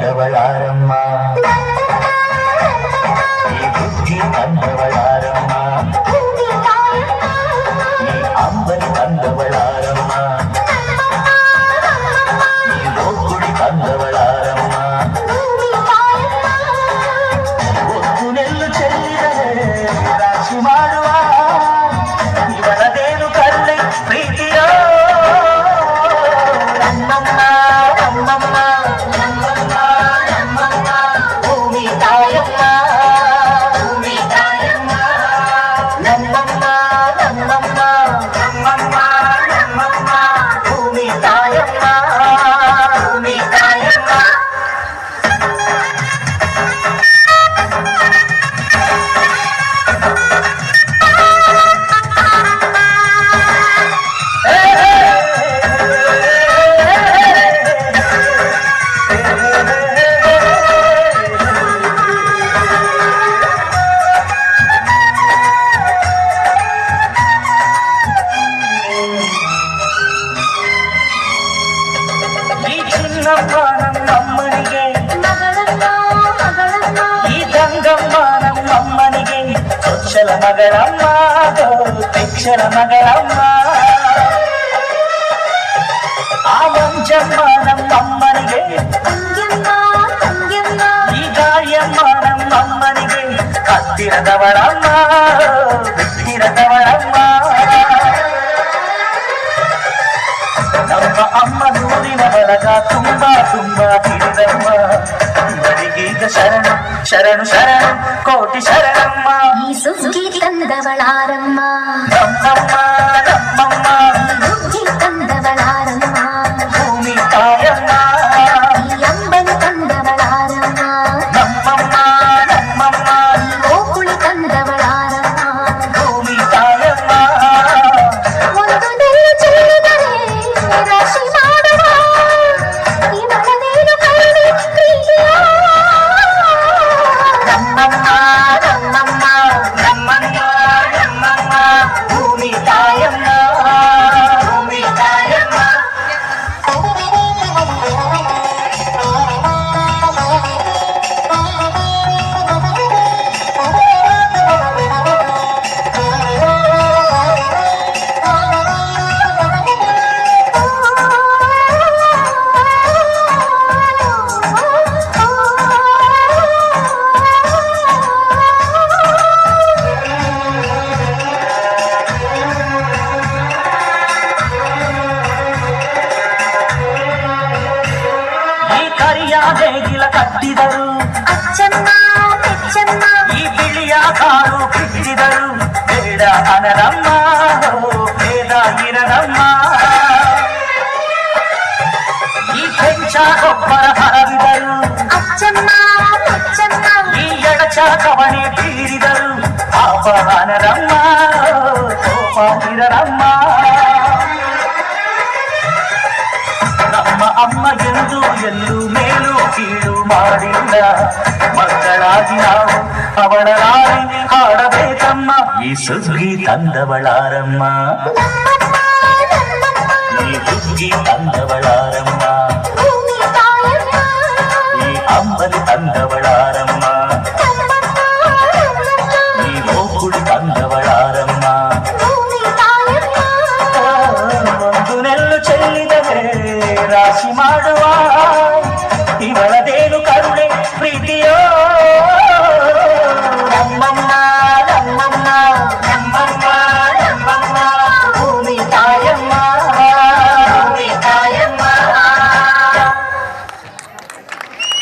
ತಂದವಳಾರಮ್ಮ ಈ ಬುದ್ಧಿ ತಂದವಳಾರಮ್ಮ ಈ ಅಂಬಲಿ ತಂದವಳಾರಮ್ಮ ಈ ಗೋಕುಳಿ ತಂದವಳಾರಮ್ಮ ಒತ್ತು ನೆಲ್ಲು ಚೆಲ್ಲಿದರೆ ರಾಶಿ ಮಾಡುವ ಇವಳದೇನು ಕರುಣೆ ಪ್ರೀತಿಯೋ ನಮ್ಮಮ್ಮ ನಮ್ಮಮ್ಮ ನಮ್ಮಮ್ಮ ನಮ್ಮಮ್ಮ ಭೂಮಿ ತಾಯಮ್ಮ ಭೂಮಿ ತಾಯಮ್ಮ ನಮ್ಮಮ್ಮ ನಮ್ಮಮ್ಮ ನಮ್ಮಮ್ಮ ನಮ್ಮಮ್ಮ ಭೂಮಿ ತಾಯಮ್ಮ ಭೂಮಿ ತಾಯಮ್ಮ ನಮ್ಮಮ್ಮನಿಗೆ ಈ ಗಂಗಮ್ಮ ನಮ್ಮಮ್ಮನಿಗೆ ಚೊಚ್ಚಲ ಮಗಳಮ್ಮ ತೆಕ್ಷಲ ಮಗಳಮ್ಮ ಆ ಮಂಜಮ್ಮ ನಮ್ಮಮ್ಮನಿಗೆ ಈ ಗಾಯಮ್ಮ ನಮ್ಮಮ್ಮನಿಗೆ ಹತ್ತಿರದವಳಮ್ಮ ಬಿಟ್ಟಿರದವಳಮ್ಮ ನಮ್ಮ ಅಮ್ಮ ನೂರಿನ ಬಳಗ ತುಂಬಾ ತುಂಬಾ ಹಿಡಿದಮ್ಮ ಇವರಿಗೀಗ ಶರಣು ಶರಣು ಶರಣು ಕೋಟಿ ಶರಣಮ್ಮ ಈ ಸುಗ್ಗಿ ತಂದವಳಾರಮ್ಮ ನಮ್ಮಮ್ಮ ನಮ್ಮಮ್ಮ ಸುಗ್ಗಿ ತಂದವಳಾರಮ್ಮ ಭೂಮಿ ತಾಯಮ್ಮ ಈ ಅಂಬಲಿ ತಂದವಳಾರಮ್ಮ ನಮ್ಮಮ್ಮ ನಮ್ಮಮ್ಮ ಗೋಕುಳಿ ತಂದವಳಾರಮ್ಮ ಭೂಮಿ ತಾಯಮ್ಮ ಒಂದು ನೆಲ್ಲು ಚೆಲ್ಲಿದರೆ ರಾಶಿ ಮಾಡುವ ಇವಳದೇನು ಕರುಣೆ ಪ್ರೀತಿಯೋ ನಮ್ಮಮ್ಮ ನಮ್ಮಮ್ಮ ನಮ್ಮಮ್ಮ ನಮ್ಮಮ್ಮ ಭೂಮಿ ತಾಯಮ್ಮ ಭೂಮಿ ತಾಯಮ್ಮ ನೇಗಿಲ ಕಟ್ಟಿದರು ಅಚ್ಚಮ್ಮ ತೆಚ್ಚಮ್ಮ ಈ ಬಿಳಿಯ ಕಾಳು ಕಿತ್ತಿದರು ಬೇಡ ಅನರಮ್ಮ ಬೇಡ ಇರರಮ್ಮ ಈ ಕೆಂಚ ಗೊಬ್ಬರ ಹರವಿದರು ಅಚ್ಚಮ್ಮ ತೆಚ್ಚಮ್ಮ ಈ ಎಡಚ ಕವಣೆ ಬೀರಿದರು ಪಾಪ ಅನರಮ್ಮ ಕೋಪ ಇರರಮ್ಮ ನಮ್ಮ ಅಮ್ಮ ಎಂದು ಎಲ್ಲೂ ಮೇಲೂ ಕೀಳು ಮಾಡಿಲ್ಲ ಮಕ್ಕಳಾಗಿ ನಾವು ಅವಳ ರಾಣಿ ಹಾಡಬೇಕಮ್ಮ ಈ ಸುಗ್ಗಿ ತಂದವಳಾರಮ್ಮ ಈ ಸುಗ್ಗಿ ತಂದವಳ